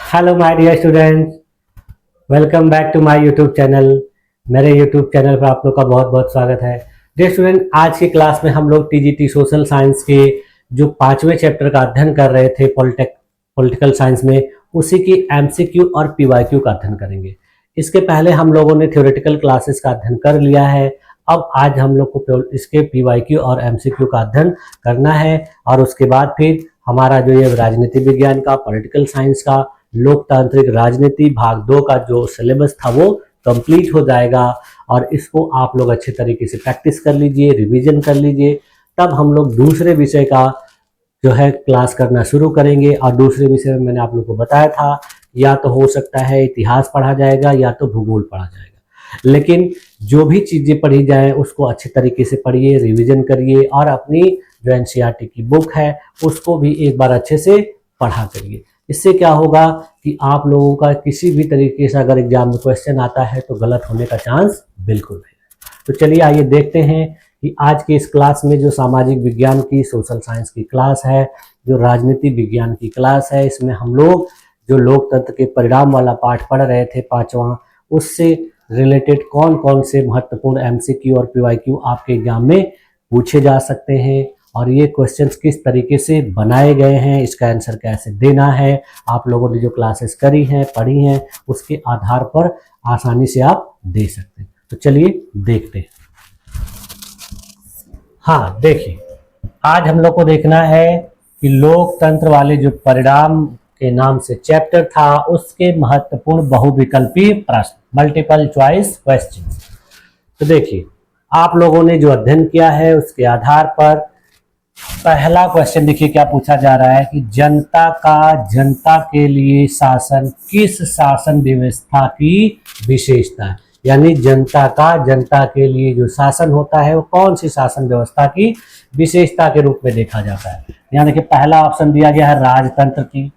Hello my dear students, welcome back to my YouTube channel. मेरे YouTube channel पर आप लोग का बहुत बहुत स्वागत है। डियर स्टूडेंट, आज की क्लास में हम लोग टीजीटी सोशल साइंस के जो 5वें चैप्टर का अध्ययन कर रहे थे पॉलिटिकल साइंस में, उसी की एमसीक्यू और पीवाईक्यू का अध्ययन करेंगे। इसके पहले हम लोगों ने थ्योरेटिकल क्लासेस का अध्ययन कर लिया है। अब आज हम लोग को इसके पीवाईक्यू और एमसीक्यू का अध्ययन करना है, और उसके बाद फिर हमारा जो ये राजनीति विज्ञान का, पॉलिटिकल साइंस का, लोकतांत्रिक राजनीति भाग 2 का जो सिलेबस था वो कंप्लीट हो जाएगा। और इसको आप लोग अच्छे तरीके से प्रैक्टिस कर लीजिए, रिवीजन कर लीजिए, तब हम लोग दूसरे विषय का जो है क्लास करना शुरू करेंगे। और दूसरे विषय में मैंने आप लोग को बताया था, या तो हो सकता है इतिहास पढ़ा जाएगा या तो भूगोल पढ़ा जाएगा, लेकिन जो भी चीज़ें पढ़ी जाए उसको अच्छे तरीके से पढ़िए, रिवीजन करिए, और अपनी जो एनसीईआरटी की बुक है उसको भी एक बार अच्छे से पढ़ा करिए। इससे क्या होगा कि आप लोगों का किसी भी तरीके से अगर एग्जाम में क्वेश्चन आता है तो गलत होने का चांस बिल्कुल नहीं है। तो चलिए आइए देखते हैं कि आज के इस क्लास में जो सामाजिक विज्ञान की, सोशल साइंस की क्लास है, जो राजनीति विज्ञान की क्लास है, इसमें हम लोग जो लोकतंत्र के परिणाम वाला पाठ पढ़ रहे थे 5वां, उससे रिलेटेड कौन कौन से महत्वपूर्ण एमसीक्यू और पीवाईक्यू आपके एग्जाम में पूछे जा सकते हैं, और ये क्वेश्चंस किस तरीके से बनाए गए हैं, इसका आंसर कैसे देना है, आप लोगों ने जो क्लासेस करी हैं, पढ़ी हैं, उसके आधार पर आसानी से आप दे सकते हैं। तो चलिए देखते हैं। हाँ देखिए, आज हम लोग को देखना है कि लोकतंत्र वाले जो परिणाम के नाम से चैप्टर था, उसके महत्वपूर्ण बहुविकल्पी प्रश्न, मल्टीपल चॉइस क्वेश्चन। तो देखिए, आप लोगों ने जो अध्ययन किया है उसके आधार पर पहला क्वेश्चन देखिए क्या पूछा जा रहा है कि जनता के लिए शासन किस शासन व्यवस्था की विशेषता है। यानी जनता के लिए जो शासन होता है वो कौन सी शासन व्यवस्था की विशेषता के रूप में देखा जाता है। यहाँ देखिए, पहला ऑप्शन दिया गया है राजतंत्र की,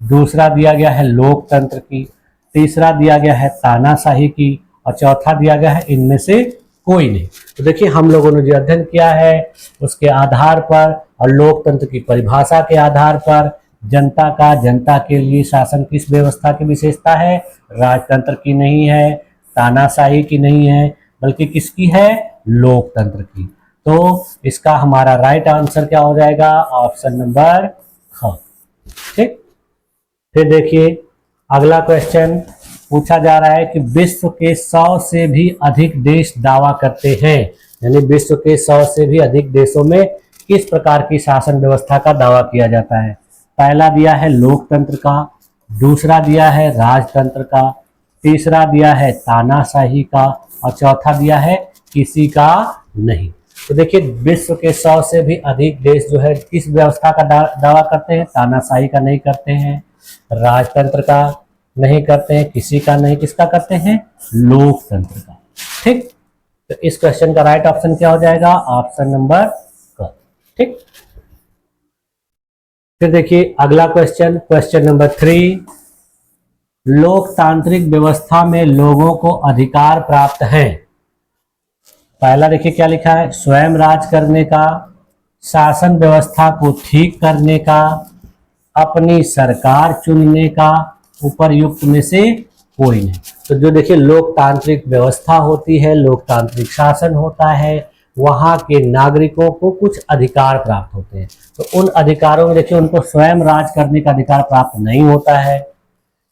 दूसरा दिया गया है लोकतंत्र की, तीसरा दिया गया है तानाशाही की, और चौथा दिया गया है इनमें से कोई नहीं। तो देखिए, हम लोगों ने जो अध्ययन किया है उसके आधार पर और लोकतंत्र की परिभाषा के आधार पर जनता के लिए शासन किस व्यवस्था की विशेषता है, राजतंत्र की नहीं है, तानाशाही की नहीं है, बल्कि किसकी है, लोकतंत्र की। तो इसका हमारा राइट आंसर क्या हो जाएगा, ऑप्शन नंबर ख। ठीक, फिर देखिए अगला क्वेश्चन पूछा जा रहा है कि विश्व के 100 से भी अधिक देश दावा करते हैं, यानी विश्व के 100 से भी अधिक देशों में किस प्रकार की शासन व्यवस्था का दावा किया जाता है। पहला दिया है लोकतंत्र का, दूसरा दिया है राजतंत्र का, तीसरा दिया है तानाशाही का, और चौथा दिया है किसी का नहीं। तो देखिए, विश्व के 100 से भी अधिक देश जो है किस व्यवस्था का दावा करते हैं, तानाशाही का नहीं करते हैं, राजतंत्र का नहीं करते हैं, किसी का नहीं, किसका करते हैं, लोकतंत्र का। ठीक, तो इस क्वेश्चन का राइट ऑप्शन क्या हो जाएगा, ऑप्शन नंबर क। ठीक, फिर देखिए अगला क्वेश्चन, क्वेश्चन नंबर 3, लोकतांत्रिक व्यवस्था में लोगों को अधिकार प्राप्त हैं। पहला देखिए क्या लिखा है, स्वयं राज करने का, शासन व्यवस्था को ठीक करने का, अपनी सरकार चुनने का, उपरयुक्त में से कोई नहीं। तो जो देखिए लोकतांत्रिक व्यवस्था होती है, लोकतांत्रिक शासन होता है, वहां के नागरिकों को कुछ अधिकार प्राप्त होते हैं। तो उन अधिकारों में देखिए उनको स्वयं राज करने का अधिकार प्राप्त नहीं होता है,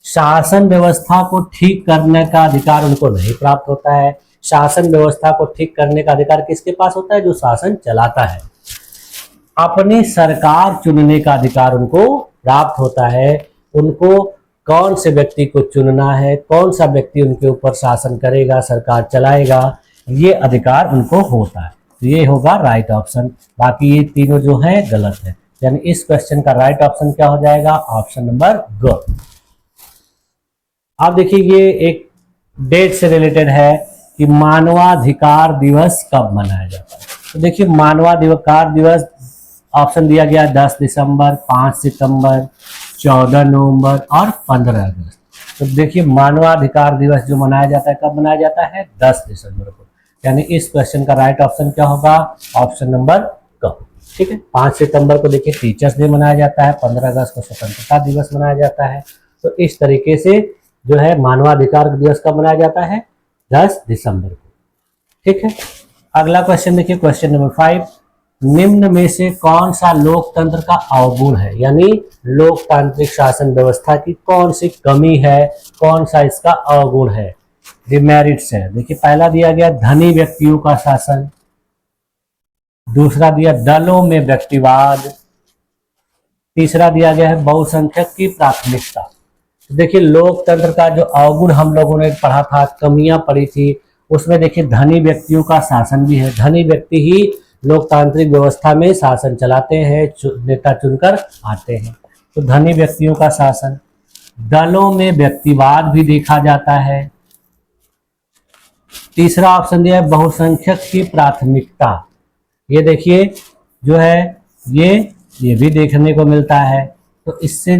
शासन व्यवस्था को ठीक करने का अधिकार उनको नहीं प्राप्त होता है। शासन व्यवस्था को ठीक करने का अधिकार किसके पास होता है, जो शासन चलाता है। अपनी सरकार चुनने का अधिकार उनको प्राप्त होता है, उनको कौन से व्यक्ति को चुनना है, कौन सा व्यक्ति उनके ऊपर शासन करेगा, सरकार चलाएगा, ये अधिकार उनको होता है। तो ये होगा राइट ऑप्शन। बाकी ये तीनों जो है गलत है, यानी इस क्वेश्चन का राइट ऑप्शन क्या हो जाएगा, ऑप्शन नंबर ग। अब देखिए ये एक डेट से रिलेटेड है कि मानवाधिकार दिवस कब मनाया जाता है। तो देखिए मानवाधिकार दिवस ऑप्शन दिया गया 10 दिसंबर, 5 सितंबर, 14 नवंबर और 15 अगस्त। तो देखिए मानवाधिकार दिवस जो मनाया जाता है कब मनाया जाता है, 10 दिसंबर को। यानी इस क्वेश्चन का राइट ऑप्शन क्या होगा, ऑप्शन नंबर क। ठीक है, 5 सितंबर को देखिए टीचर्स डे मनाया जाता है, 15 अगस्त को स्वतंत्रता दिवस मनाया जाता है, तो इस तरीके से जो है मानवाधिकार दिवस कब मनाया जाता है? 10 दिसंबर को। ठीक है, अगला क्वेश्चन देखिए, क्वेश्चन नंबर 5, निम्न में से कौन सा लोकतंत्र का अवगुण है? यानी लोकतांत्रिक शासन व्यवस्था की कौन सी कमी है, कौन सा इसका अवगुण है, डिमेरिट्स है। देखिए, पहला दिया गया धनी व्यक्तियों का शासन, दूसरा दिया दलों में व्यक्तिवाद, तीसरा दिया गया है बहुसंख्यक की प्राथमिकता। देखिए, लोकतंत्र का जो अवगुण हम लोगों ने पढ़ा था, कमियां पढ़ी थी, उसमें देखिए धनी व्यक्तियों का शासन भी है। धनी व्यक्ति ही लोकतांत्रिक व्यवस्था में शासन चलाते हैं, नेता चुनकर आते हैं, तो धनी व्यक्तियों का शासन। दलों में व्यक्तिवाद भी देखा जाता है। तीसरा ऑप्शन दिया है बहुसंख्यक की प्राथमिकता। ये देखिए जो है ये भी देखने को मिलता है। तो इससे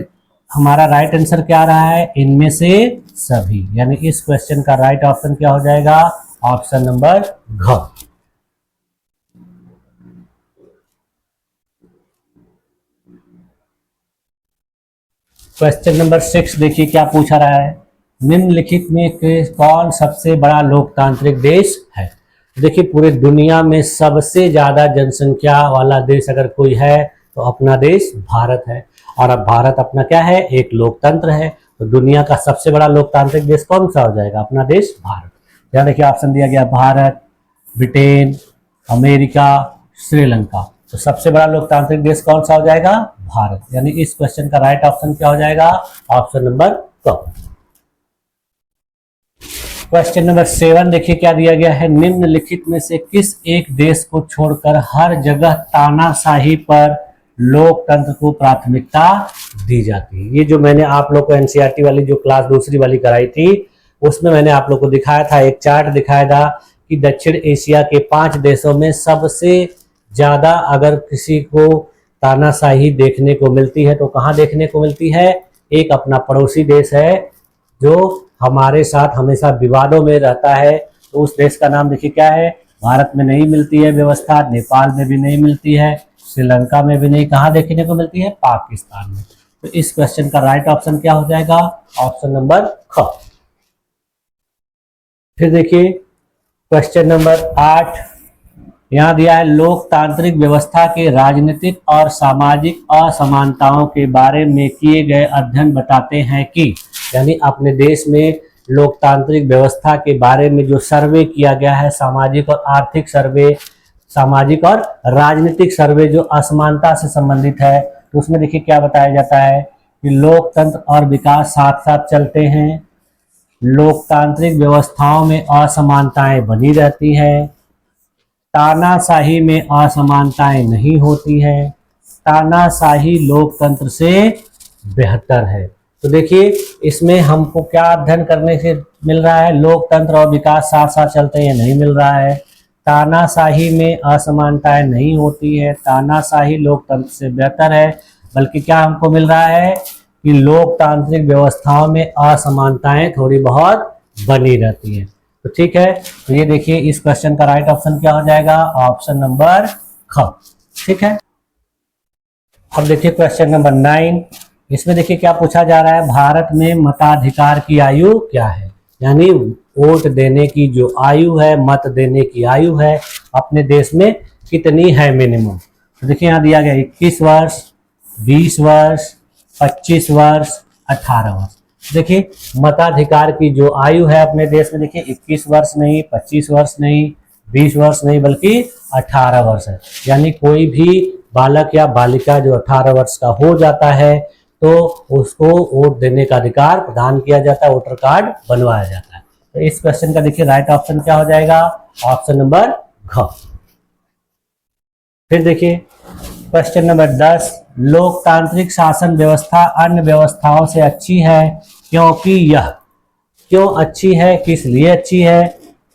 हमारा राइट आंसर क्या रहा है? इनमें से सभी। यानी इस क्वेश्चन का राइट ऑप्शन क्या हो जाएगा? ऑप्शन नंबर घ। क्वेश्चन नंबर 6 देखिए क्या पूछा रहा है, निम्नलिखित में कौन सबसे बड़ा लोकतांत्रिक देश है? देखिए, पूरे दुनिया में सबसे ज्यादा जनसंख्या वाला देश अगर कोई है तो अपना देश भारत है। और अब भारत अपना क्या है? एक लोकतंत्र है। तो दुनिया का सबसे बड़ा लोकतांत्रिक देश कौन सा हो जाएगा? अपना देश भारत। यहाँ देखिए ऑप्शन दिया गया भारत, ब्रिटेन, अमेरिका, श्रीलंका। तो सबसे बड़ा लोकतांत्रिक देश कौन सा हो जाएगा? भारत। यानी इस क्वेश्चन का राइट ऑप्शन क्या हो जाएगा? ऑप्शन नंबर क। क्वेश्चन नंबर 7 देखिए क्या दिया गया है, निम्नलिखित में से किस एक देश को छोड़कर हर जगह तानाशाही पर लोकतंत्र को प्राथमिकता दी जाती है? ये जो मैंने आप लोग को एनसीईआरटी वाली जो क्लास दूसरी वाली कराई थी, उसमें मैंने आप लोग को दिखाया था, एक चार्ट दिखाया था कि दक्षिण एशिया के 5 देशों में सबसे ज्यादा अगर किसी को तानाशाही देखने को मिलती है तो कहाँ देखने को मिलती है? एक अपना पड़ोसी देश है जो हमारे साथ हमेशा विवादों में रहता है, तो उस देश का नाम देखिए क्या है? भारत में नहीं मिलती है व्यवस्था, नेपाल में भी नहीं मिलती है, श्रीलंका में भी नहीं, कहाँ देखने को मिलती है? पाकिस्तान में। तो इस क्वेश्चन का राइट ऑप्शन क्या हो जाएगा? ऑप्शन नंबर ख। फिर देखिए क्वेश्चन नंबर 8, यहाँ दिया है लोकतांत्रिक व्यवस्था के राजनीतिक और सामाजिक असमानताओं के बारे में किए गए अध्ययन बताते हैं कि, यानी अपने देश में लोकतांत्रिक व्यवस्था के बारे में जो सर्वे किया गया है, सामाजिक और आर्थिक सर्वे, सामाजिक और राजनीतिक सर्वे जो असमानता से संबंधित है, तो उसमें देखिए क्या बताया जाता है कि लोकतंत्र और विकास साथ साथ चलते हैं, लोकतांत्रिक व्यवस्थाओं में असमानताएं बनी रहती हैं, तानाशाही में असमानताएं नहीं होती हैं, तानाशाही लोकतंत्र से बेहतर है। तो देखिए इसमें हमको क्या अध्ययन करने से मिल रहा है? लोकतंत्र और विकास साथ साथ चलते हैं, नहीं मिल रहा है। तानाशाही में असमानताएं नहीं होती है, तानाशाही लोकतंत्र से बेहतर है, बल्कि क्या हमको मिल रहा है कि लोकतांत्रिक व्यवस्थाओं में असमानताएं थोड़ी बहुत बनी रहती हैं। तो ठीक है, तो ये देखिए इस क्वेश्चन का राइट ऑप्शन क्या हो जाएगा? ऑप्शन नंबर ख। ठीक है, अब देखिए क्वेश्चन नंबर 9, इसमें देखिए क्या पूछा जा रहा है, भारत में मताधिकार की आयु क्या है? यानी वोट देने की जो आयु है, मत देने की आयु है, अपने देश में कितनी है मिनिमम? तो देखिए यहाँ दिया गया 21 वर्ष, 20 वर्ष, 25 वर्ष, 18 वर्ष। देखिए मताधिकार की जो आयु है अपने देश में, देखिए 21 वर्ष नहीं, 25 वर्ष नहीं, 20 वर्ष नहीं, बल्कि 18 वर्ष है। यानी कोई भी बालक या बालिका जो 18 वर्ष का हो जाता है तो उसको वोट देने का अधिकार प्रदान किया जाता है, वोटर कार्ड बनवाया जाता है। तो इस क्वेश्चन का देखिए राइट ऑप्शन क्या हो जाएगा? ऑप्शन नंबर घ। फिर देखिए क्वेश्चन नंबर 10, लोकतांत्रिक शासन व्यवस्था अन्य व्यवस्थाओं से अच्छी है क्योंकि यह, क्यों अच्छी है, किस लिए अच्छी है?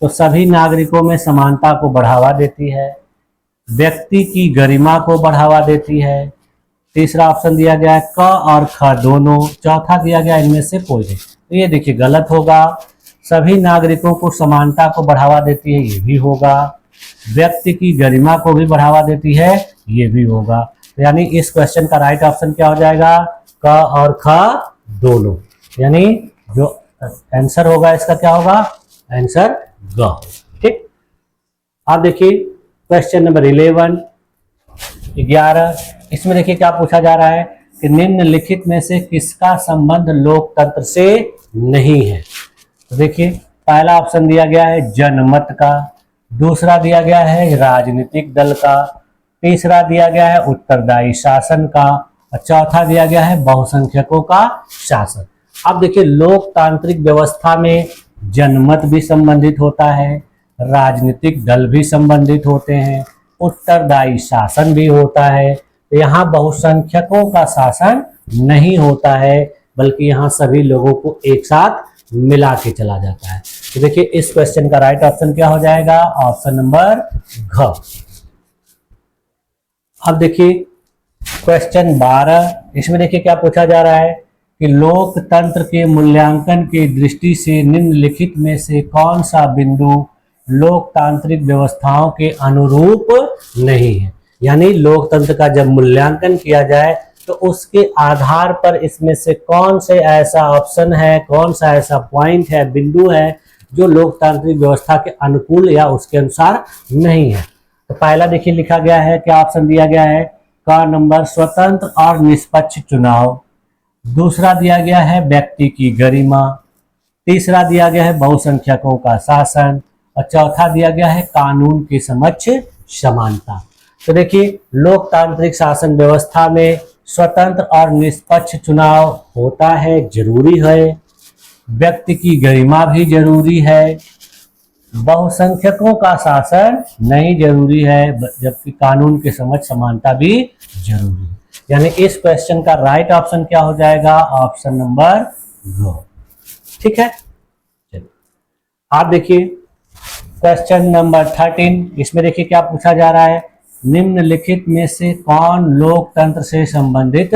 तो सभी नागरिकों में समानता को बढ़ावा देती है, व्यक्ति की गरिमा को बढ़ावा देती है, तीसरा ऑप्शन दिया गया है क और ख दोनों, चौथा दिया गया इनमें से कोई नहीं। तो ये देखिए गलत होगा, सभी नागरिकों को समानता को बढ़ावा देती है, ये भी होगा, व्यक्ति की गरिमा को भी बढ़ावा देती है, ये भी होगा। यानी इस क्वेश्चन का राइट ऑप्शन क्या हो जाएगा? क और ख दोनों। यानी जो आंसर होगा इसका क्या होगा, आंसर ग। ठीक, आप देखिए क्वेश्चन नंबर 11, इसमें देखिए क्या पूछा जा रहा है कि निम्नलिखित में से किसका संबंध लोकतंत्र से नहीं है। तो देखिए पहला ऑप्शन दिया गया है जनमत का, दूसरा दिया गया है राजनीतिक दल का, तीसरा दिया गया है उत्तरदायी शासन का, और चौथा दिया गया है बहुसंख्यकों का शासन। अब देखिए लोकतांत्रिक व्यवस्था में जनमत भी संबंधित होता है, राजनीतिक दल भी संबंधित होते हैं, उत्तरदायी शासन भी होता है। तो यहाँ बहुसंख्यकों का शासन नहीं होता है, बल्कि यहाँ सभी लोगों को एक साथ मिला के चला जाता है। तो देखिए इस क्वेश्चन का राइट ऑप्शन क्या हो जाएगा, ऑप्शन नंबर घ। अब देखिए क्वेश्चन 12, इसमें देखिए क्या पूछा जा रहा है कि लोकतंत्र के मूल्यांकन की दृष्टि से निम्नलिखित में से कौन सा बिंदु लोकतांत्रिक व्यवस्थाओं के अनुरूप नहीं है। यानी लोकतंत्र का जब मूल्यांकन किया जाए तो उसके आधार पर इसमें से कौन से ऐसा ऑप्शन है, कौन सा ऐसा पॉइंट है, बिंदु है जो लोकतांत्रिक व्यवस्था के अनुकूल या उसके अनुसार नहीं है। तो पहला देखिए लिखा गया है, क्या ऑप्शन दिया गया है, का नंबर स्वतंत्र और निष्पक्ष चुनाव, दूसरा दिया गया है व्यक्ति की गरिमा, तीसरा दिया गया है बहुसंख्यकों का शासन, और चौथा दिया गया है कानून के समक्ष समानता। तो देखिए लोकतांत्रिक शासन व्यवस्था में स्वतंत्र और निष्पक्ष चुनाव होता है, जरूरी है, व्यक्ति की गरिमा भी जरूरी है, बहुसंख्यकों का शासन नहीं जरूरी है, जबकि कानून के समझ समानता भी जरूरी है। यानी इस क्वेश्चन का राइट ऑप्शन क्या हो जाएगा, ऑप्शन नंबर दो। ठीक है, चलिए आप देखिए क्वेश्चन नंबर 13, इसमें देखिए क्या पूछा जा रहा है, निम्नलिखित में से कौन लोकतंत्र से संबंधित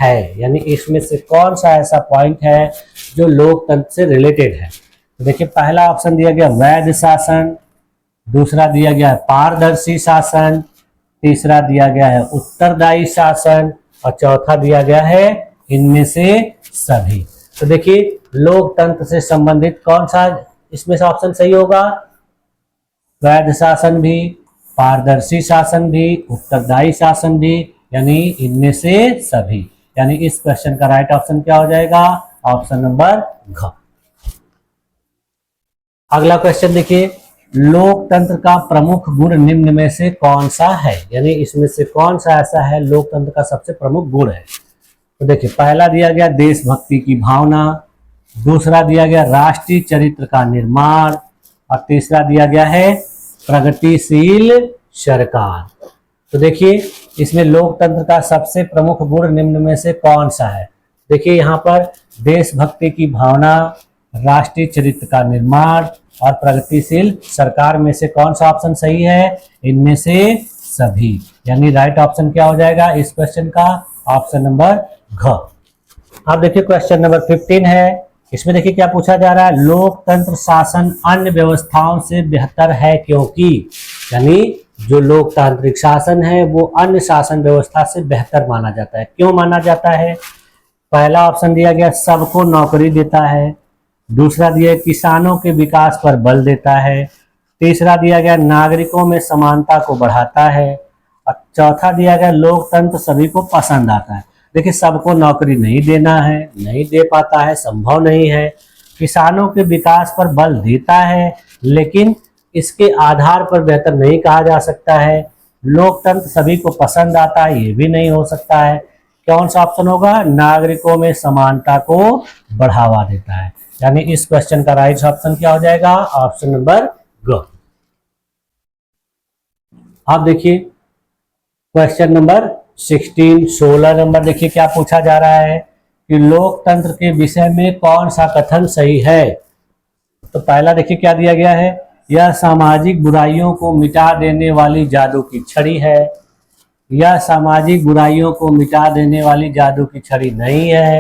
है। यानी इसमें से कौन सा ऐसा पॉइंट है जो लोकतंत्र से रिलेटेड है। तो देखिए पहला ऑप्शन दिया गया वैध शासन, दूसरा दिया गया है पारदर्शी शासन, तीसरा दिया गया है उत्तरदायी शासन, और चौथा दिया गया है इनमें से सभी। तो देखिए लोकतंत्र से संबंधित कौन सा इसमें से ऑप्शन सही होगा, वैध शासन भी, पारदर्शी शासन भी, उत्तरदायी शासन भी, यानी इनमें से सभी। यानी इस क्वेश्चन का राइट ऑप्शन क्या हो जाएगा, ऑप्शन नंबर घ। अगला क्वेश्चन देखिए, लोकतंत्र का प्रमुख गुण निम्न में से कौन सा है। यानी इसमें से कौन सा ऐसा है लोकतंत्र का सबसे प्रमुख गुण है। तो देखिए पहला दिया गया देशभक्ति की भावना, दूसरा दिया गया राष्ट्रीय चरित्र का निर्माण, और तीसरा दिया गया है प्रगतिशील सरकार। तो देखिए इसमें लोकतंत्र का सबसे प्रमुख गुण निम्न में से कौन सा है। देखिए यहाँ पर देशभक्ति की भावना, राष्ट्रीय चरित्र का निर्माण और प्रगतिशील सरकार में से कौन सा ऑप्शन सही है, इनमें से सभी। यानी राइट ऑप्शन क्या हो जाएगा इस क्वेश्चन का, ऑप्शन नंबर घ। अब देखिए क्वेश्चन नंबर 15 है, इसमें देखिए क्या पूछा जा रहा है, लोकतंत्र शासन अन्य व्यवस्थाओं से बेहतर है क्योंकि। यानी जो लोकतांत्रिक शासन है वो अन्य शासन व्यवस्था से बेहतर माना जाता है। क्यों माना जाता है, पहला ऑप्शन दिया गया सबको नौकरी देता है, दूसरा दिया किसानों के विकास पर बल देता है, तीसरा दिया गया नागरिकों में समानता को बढ़ाता है, और चौथा दिया गया लोकतंत्र सभी को पसंद आता है। देखिए सबको नौकरी नहीं देना है, नहीं दे पाता है, संभव नहीं है। किसानों के विकास पर बल देता है, लेकिन इसके आधार पर बेहतर नहीं कहा जा सकता है। लोकतंत्र सभी को पसंद आता है, ये भी नहीं हो सकता है। कौन सा ऑप्शन होगा, नागरिकों में समानता को बढ़ावा देता है। यानी इस क्वेश्चन का राइट ऑप्शन क्या हो जाएगा, ऑप्शन नंबर ग। आप देखिए क्वेश्चन नंबर 16 नंबर देखिए क्या पूछा जा रहा है कि लोकतंत्र के विषय में कौन सा कथन सही है। तो पहला देखिए क्या दिया गया है, यह सामाजिक बुराइयों को मिटा देने वाली जादू की छड़ी है, यह सामाजिक बुराइयों को मिटा देने वाली जादू की छड़ी नहीं है।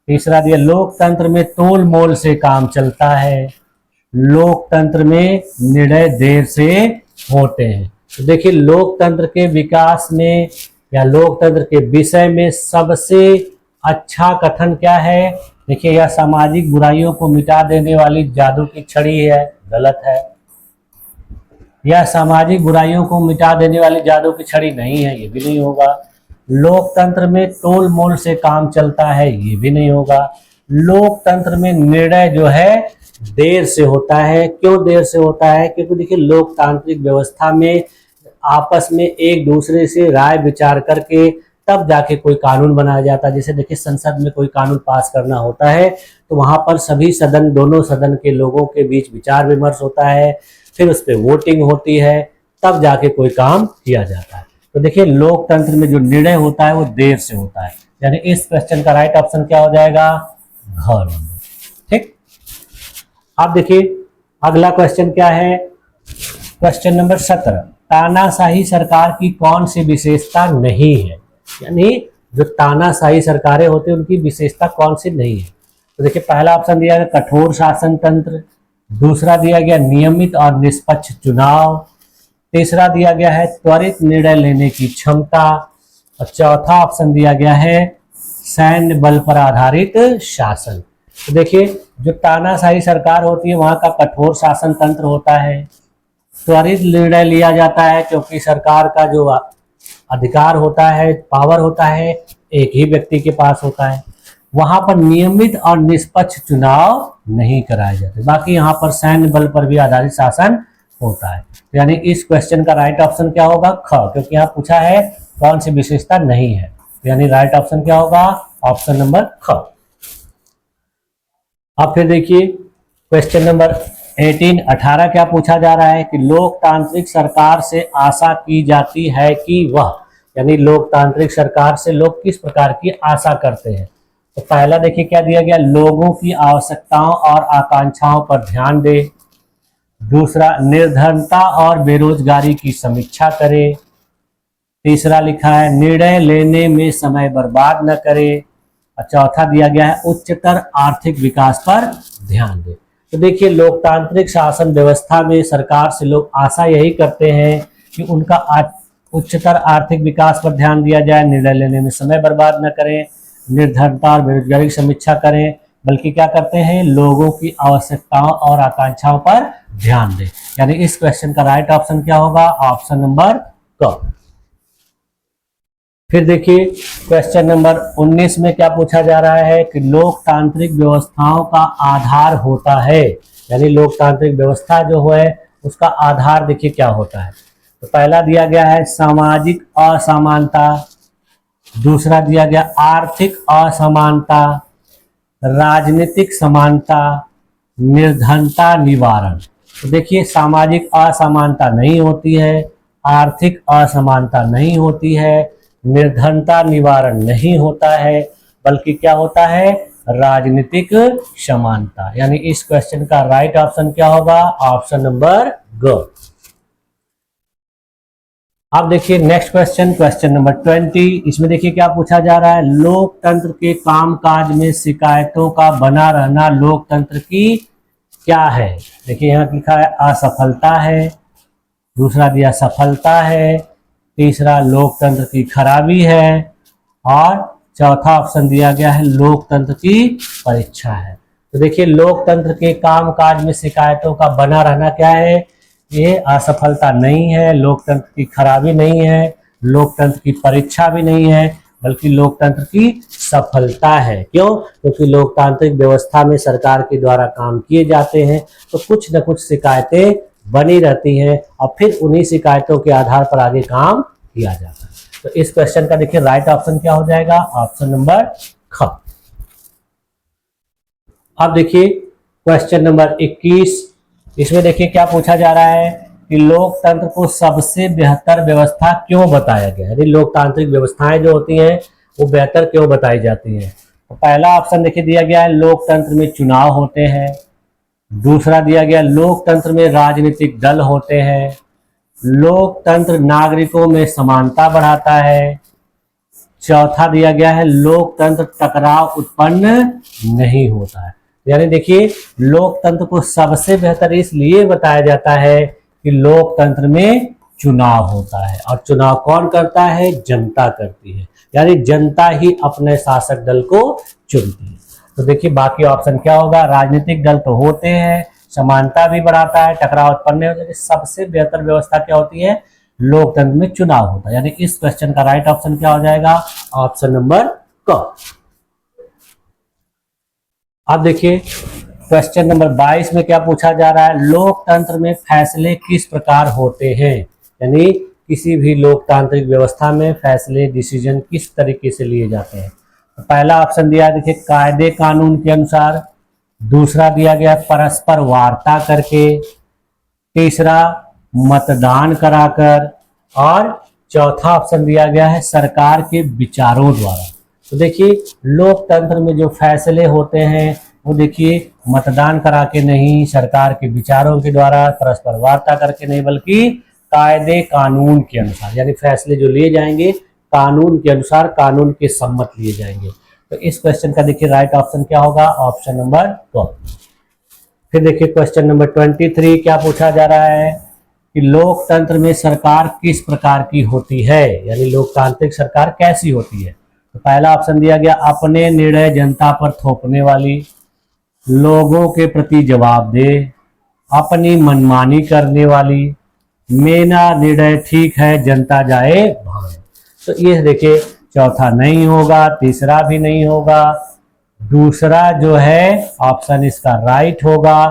तीसरा दिया लोकतंत्र में तोल मोल से काम चलता है, लोकतंत्र में निर्णय देर से होते हैं। तो देखिए लोकतंत्र के विकास में या लोकतंत्र के विषय में सबसे अच्छा कथन क्या है, देखिए यह सामाजिक बुराइयों को मिटा देने वाली जादू की छड़ी है, गलत है। यह सामाजिक बुराइयों को मिटा देने वाली जादू की छड़ी नहीं है, ये भी नहीं होगा। लोकतंत्र में तोल मोल से काम चलता है, ये भी नहीं होगा। लोकतंत्र में निर्णय जो है देर से होता है। क्यों देर से होता है? क्योंकि देखिए लोकतांत्रिक व्यवस्था में आपस में एक दूसरे से राय विचार करके तब जाके कोई कानून बनाया जाता है। जैसे देखिए संसद में कोई कानून पास करना होता है तो वहां पर सभी सदन, दोनों सदन के लोगों के बीच विचार विमर्श होता है, फिर उस पर वोटिंग होती है, तब जाके कोई काम किया जाता है। तो देखिए लोकतंत्र में जो निर्णय होता है वो देर से होता है, यानी इस क्वेश्चन का राइट ऑप्शन क्या हो जाएगा? घ। ठीक, अब देखिए अगला क्वेश्चन क्या है, क्वेश्चन नंबर 17। तानाशाही सरकार की कौन सी विशेषता नहीं है? यानी जो तानाशाही सरकारें होती है उनकी विशेषता कौन सी नहीं है? तो देखिए पहला ऑप्शन दिया गया कठोर शासन तंत्र, दूसरा दिया गया नियमित और निष्पक्ष चुनाव, तीसरा दिया गया है त्वरित निर्णय लेने की क्षमता, और चौथा ऑप्शन दिया गया है सैन्य बल पर आधारित शासन। तो देखिए जो तानाशाही सरकार होती है वहां का कठोर शासन तंत्र होता है, त्वरित निर्णय लिया जाता है क्योंकि सरकार का जो अधिकार होता है, पावर होता है, एक ही व्यक्ति के पास होता है। वहां पर नियमित और निष्पक्ष चुनाव नहीं कराए जाते। बाकी यहाँ पर सैन्य बल पर भी आधारित शासन होता है। यानी इस क्वेश्चन का राइट ऑप्शन क्या होगा? ख, क्योंकि यहाँ पूछा है कौन सी विशेषता नहीं है, यानी राइट ऑप्शन क्या होगा? ऑप्शन नंबर ख। अब फिर देखिए क्वेश्चन नंबर 18 क्या पूछा जा रहा है कि लोकतांत्रिक सरकार से आशा की जाती है कि वह, यानी लोकतांत्रिक सरकार से लोग किस प्रकार की आशा करते हैं। तो पहला देखिए क्या दिया गया, लोगों की आवश्यकताओं और आकांक्षाओं पर ध्यान दे, दूसरा निर्धनता और बेरोजगारी की समीक्षा करे, तीसरा लिखा है निर्णय लेने में समय बर्बाद न करे, और चौथा दिया गया है उच्चतर आर्थिक विकास पर ध्यान दे। तो देखिए लोकतांत्रिक शासन व्यवस्था में सरकार से लोग आशा यही करते हैं कि उनका उच्चतर आर्थिक विकास पर ध्यान दिया जाए, निर्णय लेने में समय बर्बाद न करें, निर्धनता और बेरोजगारी की समीक्षा करें, बल्कि क्या करते हैं, लोगों की आवश्यकताओं और आकांक्षाओं पर ध्यान दें। यानी इस क्वेश्चन का राइट ऑप्शन क्या होगा? ऑप्शन नंबर क। फिर देखिए क्वेश्चन नंबर 19 में क्या पूछा जा रहा है कि लोकतांत्रिक व्यवस्थाओं का आधार होता है, यानी लोकतांत्रिक व्यवस्था जो है उसका आधार देखिए क्या होता है। तो पहला दिया गया है सामाजिक असमानता, दूसरा दिया गया आर्थिक असमानता, राजनीतिक समानता, निर्धनता निवारण। तो देखिए सामाजिक असमानता नहीं होती है, आर्थिक असमानता नहीं होती है, निर्धनता निवारण नहीं होता है, बल्कि क्या होता है, राजनीतिक समानता। यानी इस क्वेश्चन का राइट ऑप्शन क्या होगा? ऑप्शन नंबर ग। अब देखिए नेक्स्ट क्वेश्चन, क्वेश्चन नंबर 20। इसमें देखिए क्या पूछा जा रहा है, लोकतंत्र के कामकाज में शिकायतों का बना रहना लोकतंत्र की क्या है। देखिए यहाँ लिखा है असफलता है, दूसरा दिया सफलता है, तीसरा लोकतंत्र की खराबी है, और चौथा ऑप्शन दिया गया है लोकतंत्र की परीक्षा है। तो देखिए लोकतंत्र के कामकाज में शिकायतों का बना रहना क्या है, ये असफलता नहीं है, लोकतंत्र की खराबी नहीं है, लोकतंत्र की परीक्षा भी नहीं है, बल्कि लोकतंत्र की सफलता है। क्यों? क्योंकि लोकतांत्रिक व्यवस्था में सरकार के द्वारा काम किए जाते हैं तो कुछ न कुछ शिकायतें बनी रहती हैं और फिर उन्हीं शिकायतों के आधार पर आगे काम किया जाता है। तो इस क्वेश्चन का देखिए राइट ऑप्शन क्या हो जाएगा? ऑप्शन नंबर ख। अब देखिए क्वेश्चन नंबर 21। इसमें देखिए क्या पूछा जा रहा है कि लोकतंत्र को सबसे बेहतर व्यवस्था क्यों बताया गया है, यानी लोकतांत्रिक व्यवस्थाएं जो होती हैं वो बेहतर क्यों बताई जाती हैं। तो पहला ऑप्शन देखिए दिया गया है लोकतंत्र में चुनाव होते हैं, दूसरा दिया गया लोकतंत्र में राजनीतिक दल होते हैं, लोकतंत्र नागरिकों में समानता बढ़ाता है, चौथा दिया गया है लोकतंत्र टकराव उत्पन्न नहीं होता है। यानी देखिए लोकतंत्र को सबसे बेहतर इसलिए बताया जाता है कि लोकतंत्र में चुनाव होता है, और चुनाव कौन करता है? जनता करती है, यानी जनता ही अपने शासक दल को चुनती है। तो देखिए बाकी ऑप्शन क्या होगा, राजनीतिक दल तो होते हैं, समानता भी बढ़ाता है, टकराव उत्पन्न होता है, सबसे बेहतर व्यवस्था क्या होती है, लोकतंत्र में चुनाव होता है। यानी इस क्वेश्चन का राइट ऑप्शन क्या हो जाएगा, ऑप्शन नंबर क। अब देखिए क्वेश्चन नंबर 22 में क्या पूछा जा रहा है, लोकतंत्र में फैसले किस प्रकार होते हैं। यानी किसी भी लोकतांत्रिक व्यवस्था में फैसले डिसीजन किस तरीके से लिए जाते हैं। तो पहला ऑप्शन दिया देखिए कायदे कानून के अनुसार, दूसरा दिया गया परस्पर वार्ता करके, तीसरा मतदान कराकर, और चौथा ऑप्शन दिया गया है सरकार के विचारों द्वारा। तो देखिए लोकतंत्र में जो फैसले होते हैं वो देखिए मतदान करा के नहीं, सरकार के विचारों के द्वारा, परस्पर वार्ता करके नहीं, बल्कि कायदे कानून के अनुसार। यानी फैसले जो लिए जाएंगे कानून के अनुसार, कानून के सम्मत लिए जाएंगे। तो इस क्वेश्चन का देखिए राइट ऑप्शन क्या होगा, ऑप्शन नंबर 12। फिर देखिए क्वेश्चन नंबर 23 क्या पूछा जा रहा है कि लोकतंत्र में सरकार किस प्रकार की होती है। यानी लोकतांत्रिक सरकार कैसी होती है। तो पहला ऑप्शन दिया गया अपने निर्णय जनता पर थोपने वाली, लोगों के प्रति जवाबदेह, अपनी मनमानी करने वाली, मेरा निर्णय ठीक है जनता जाए भाड़। तो ये देखिए चौथा नहीं होगा, तीसरा भी नहीं होगा, दूसरा जो है ऑप्शन इसका राइट होगा,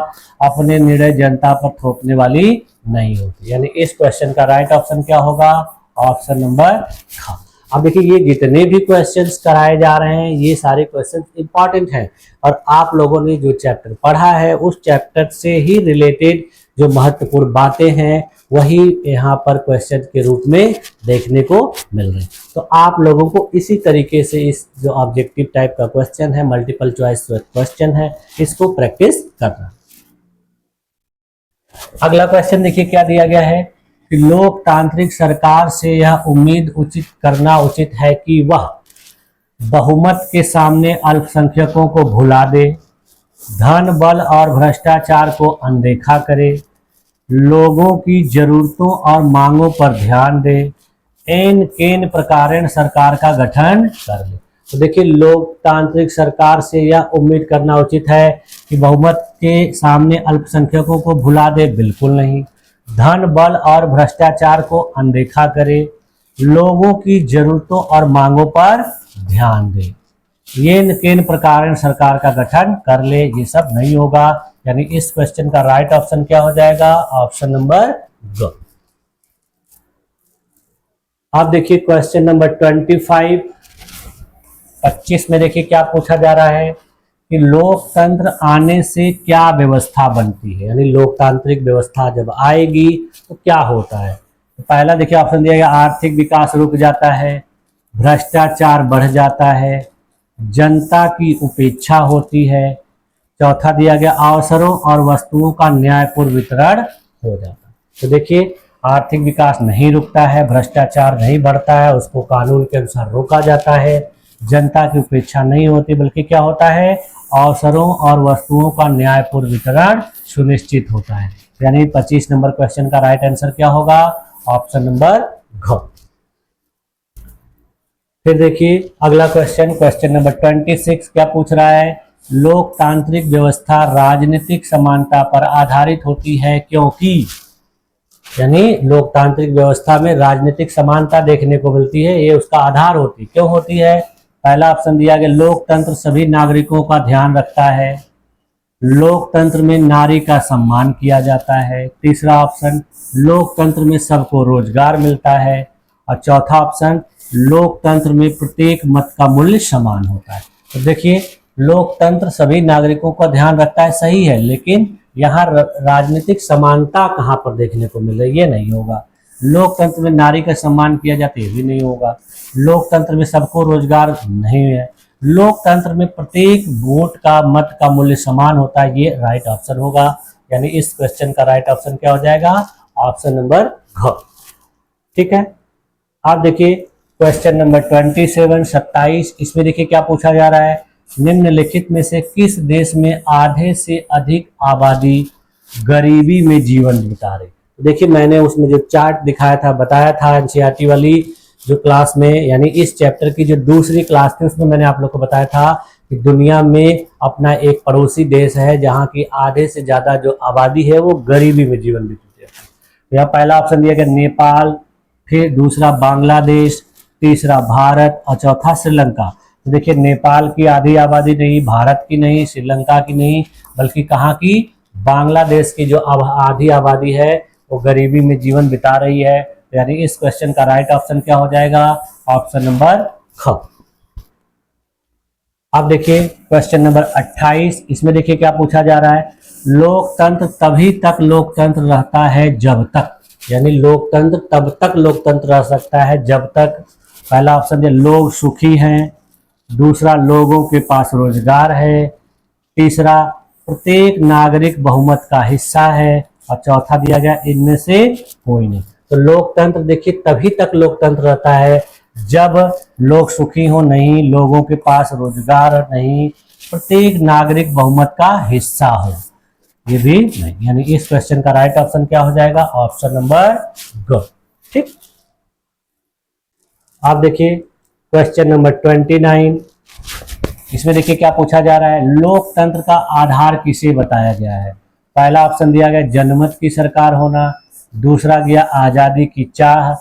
अपने निर्णय जनता पर थोपने वाली नहीं होती। यानी इस क्वेश्चन का राइट ऑप्शन क्या होगा, ऑप्शन नंबर ख। अब देखिए ये जितने भी क्वेश्चंस कराए जा रहे हैं ये सारे क्वेश्चंस इंपॉर्टेंट हैं, और आप लोगों ने जो चैप्टर पढ़ा है उस चैप्टर से ही रिलेटेड जो महत्वपूर्ण बातें हैं वही यहाँ पर क्वेश्चन के रूप में देखने को मिल रहे हैं। तो आप लोगों को इसी तरीके से इस जो ऑब्जेक्टिव टाइप का क्वेश्चन है, मल्टीपल चॉइस क्वेश्चन है, इसको प्रैक्टिस करना। अगला क्वेश्चन देखिए क्या दिया गया है कि लोकतांत्रिक सरकार से यह उम्मीद करना उचित है कि वह बहुमत के सामने अल्पसंख्यकों को भुला दे, धन बल और भ्रष्टाचार को अनदेखा करे, लोगों की जरूरतों और मांगों पर ध्यान दे, एन केन प्रकारेण सरकार का गठन कर ले। तो देखिए लोकतांत्रिक सरकार से यह उम्मीद करना उचित है कि बहुमत के सामने अल्पसंख्यकों को भुला दे, बिल्कुल नहीं, धन बल और भ्रष्टाचार को अनदेखा करे, लोगों की जरूरतों और मांगों पर ध्यान दे, ये केन प्रकार सरकार का गठन कर ले, ये सब नहीं होगा। यानी इस क्वेश्चन का राइट ऑप्शन क्या हो जाएगा, ऑप्शन नंबर 2। अब देखिए क्वेश्चन नंबर 25 में देखिए क्या पूछा जा रहा है कि लोकतंत्र आने से क्या व्यवस्था बनती है। यानी लोकतांत्रिक व्यवस्था जब आएगी तो क्या होता है। तो पहला देखिए ऑप्शन दिया गया आर्थिक विकास रुक जाता है, भ्रष्टाचार बढ़ जाता है, जनता की उपेक्षा होती है, चौथा दिया गया अवसरों और वस्तुओं का न्यायपूर्ण वितरण हो जाता है। तो देखिए आर्थिक विकास नहीं रुकता है, भ्रष्टाचार नहीं बढ़ता है, उसको कानून के अनुसार रोका जाता है, जनता की उपेक्षा नहीं होती, बल्कि क्या होता है अवसरों और वस्तुओं का न्यायपूर्ण वितरण सुनिश्चित होता है। यानी 25 नंबर क्वेश्चन का राइट आंसर क्या होगा, ऑप्शन नंबर घ। फिर देखिए अगला क्वेश्चन, क्वेश्चन नंबर 26 क्या पूछ रहा है, लोकतांत्रिक व्यवस्था राजनीतिक समानता पर आधारित होती है क्योंकि। यानी लोकतांत्रिक व्यवस्था में राजनीतिक समानता देखने को मिलती है, ये उसका आधार होती है। क्यों होती है, पहला ऑप्शन दिया गया लोकतंत्र सभी नागरिकों का ध्यान रखता है, लोकतंत्र में नारी का सम्मान किया जाता है, तीसरा ऑप्शन लोकतंत्र में सबको रोजगार मिलता है, और चौथा ऑप्शन लोकतंत्र में प्रत्येक मत का मूल्य समान होता है। तो देखिए लोकतंत्र सभी नागरिकों का ध्यान रखता है, सही है, लेकिन यहाँ राजनीतिक समानता कहाँ पर देखने को मिल रही है, ये नहीं होगा। लोकतंत्र में नारी का सम्मान किया जाता है, ये भी नहीं होगा। लोकतंत्र में सबको रोजगार नहीं है, लोकतंत्र में प्रत्येक वोट का मत का मूल्य समान होता है, ये राइट ऑप्शन होगा। यानी इस क्वेश्चन का राइट ऑप्शन क्या हो जाएगा, ऑप्शन नंबर घ। ठीक है। आप देखिए क्वेश्चन नंबर 27 इसमें देखिए क्या पूछा जा रहा है, निम्नलिखित में से किस देश में आधे से अधिक आबादी गरीबी में जीवन बिता रही। देखिए मैंने उसमें जो चार्ट दिखाया था, बताया था एनसीईआरटी वाली जो क्लास में, यानी इस चैप्टर की जो दूसरी क्लास थी उसमें मैंने आप लोग को बताया था कि दुनिया में अपना एक पड़ोसी देश है जहाँ की आधे से ज़्यादा जो आबादी है वो गरीबी में जीवन बीतती है। यहाँ पहला ऑप्शन दिया गया नेपाल, फिर दूसरा बांग्लादेश, तीसरा भारत और चौथा श्रीलंका। तो देखिए नेपाल की आधी आबादी नहीं, भारत की नहीं, श्रीलंका की नहीं, बल्कि कहाँ की, बांग्लादेश की जो आधी आबादी है वो गरीबी में जीवन बिता रही है। यानी इस क्वेश्चन का राइट ऑप्शन क्या हो जाएगा, ऑप्शन नंबर ख। अब देखिए क्वेश्चन नंबर 28, इसमें देखिए क्या पूछा जा रहा है, लोकतंत्र तभी तक लोकतंत्र रहता है जब तक, यानी लोकतंत्र तब तक लोकतंत्र रह सकता है जब तक, पहला ऑप्शन है लोग सुखी हैं, दूसरा लोगों के पास रोजगार है, तीसरा प्रत्येक नागरिक बहुमत का हिस्सा है, और चौथा दिया गया इनमें से कोई नहीं। तो लोकतंत्र देखिए तभी तक लोकतंत्र रहता है जब लोग सुखी हो नहीं, लोगों के पास रोजगार नहीं, प्रत्येक नागरिक बहुमत का हिस्सा हो, ये भी नहीं। यानी इस क्वेश्चन का राइट ऑप्शन क्या हो जाएगा, ऑप्शन नंबर ग। ठीक, आप देखिए क्वेश्चन नंबर 29, इसमें देखिए क्या पूछा जा रहा है, लोकतंत्र का आधार किसे बताया गया है। पहला ऑप्शन दिया गया जनमत की सरकार होना, दूसरा दिया आजादी की चाह,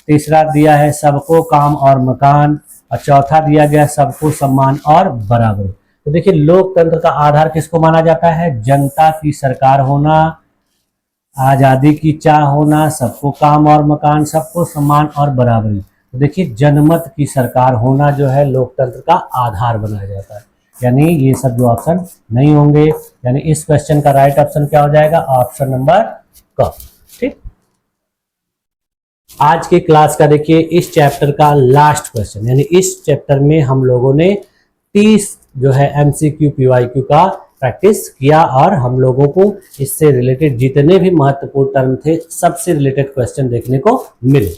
तीसरा दिया है सबको काम और मकान, और चौथा दिया गया सबको सम्मान और बराबरी। तो देखिए लोकतंत्र का आधार किसको माना जाता है, जनता की सरकार होना, आजादी की चाह होना, सबको काम और मकान, सबको सम्मान और बराबरी। तो देखिए जनमत की सरकार होना जो है लोकतंत्र का आधार बनाया जाता है, यानी ये सब जो ऑप्शन नहीं होंगे। यानी इस क्वेश्चन का राइट ऑप्शन क्या हो जाएगा, ऑप्शन नंबर क। ठीक, आज की क्लास का देखिए इस चैप्टर का लास्ट क्वेश्चन, यानी इस चैप्टर में हम लोगों ने 30 जो है MCQ PYQ का प्रैक्टिस किया, और हम लोगों को इससे रिलेटेड जितने भी महत्वपूर्ण टर्म थे सबसे रिलेटेड क्वेश्चन देखने को मिले।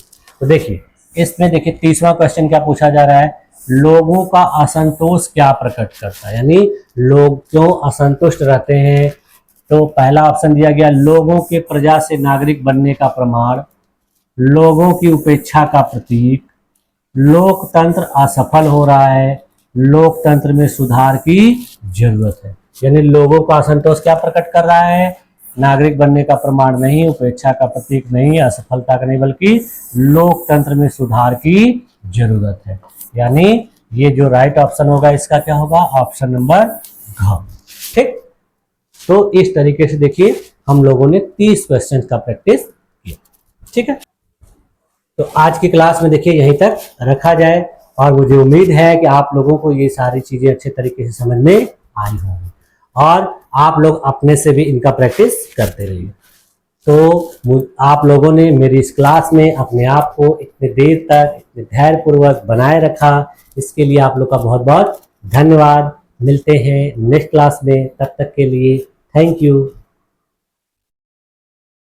तो देखिए इसमें देखिए 30वां क्वेश्चन क्या पूछा जा रहा है, लोगों का असंतोष क्या प्रकट करता है, यानी लोग क्यों असंतुष्ट रहते हैं। तो पहला ऑप्शन दिया गया लोगों के प्रजा से नागरिक बनने का प्रमाण, लोगों की उपेक्षा का प्रतीक, लोकतंत्र असफल हो रहा है, लोकतंत्र में सुधार की जरूरत है। यानी लोगों का असंतोष क्या प्रकट कर रहा है, नागरिक बनने का प्रमाण नहीं, उपेक्षा का प्रतीक नहीं, असफलता का नहीं, बल्कि लोकतंत्र में सुधार की जरूरत है। यानी ये जो राइट ऑप्शन होगा इसका क्या होगा, ऑप्शन नंबर घ। ठीक, तो इस तरीके से देखिए हम लोगों ने 30 क्वेश्चन का प्रैक्टिस किया। ठीक है, तो आज की क्लास में देखिए यहीं तक रखा जाए, और मुझे उम्मीद है कि आप लोगों को ये सारी चीजें अच्छे तरीके से समझ में आई होंगी, और आप लोग अपने से भी इनका प्रैक्टिस करते रहिए। तो आप लोगों ने मेरी इस क्लास में अपने आप को इतने देर तक इतने धैर्यपूर्वक बनाए रखा, इसके लिए आप लोग का बहुत बहुत धन्यवाद। मिलते हैं नेक्स्ट क्लास में, तब तक के लिए थैंक यू।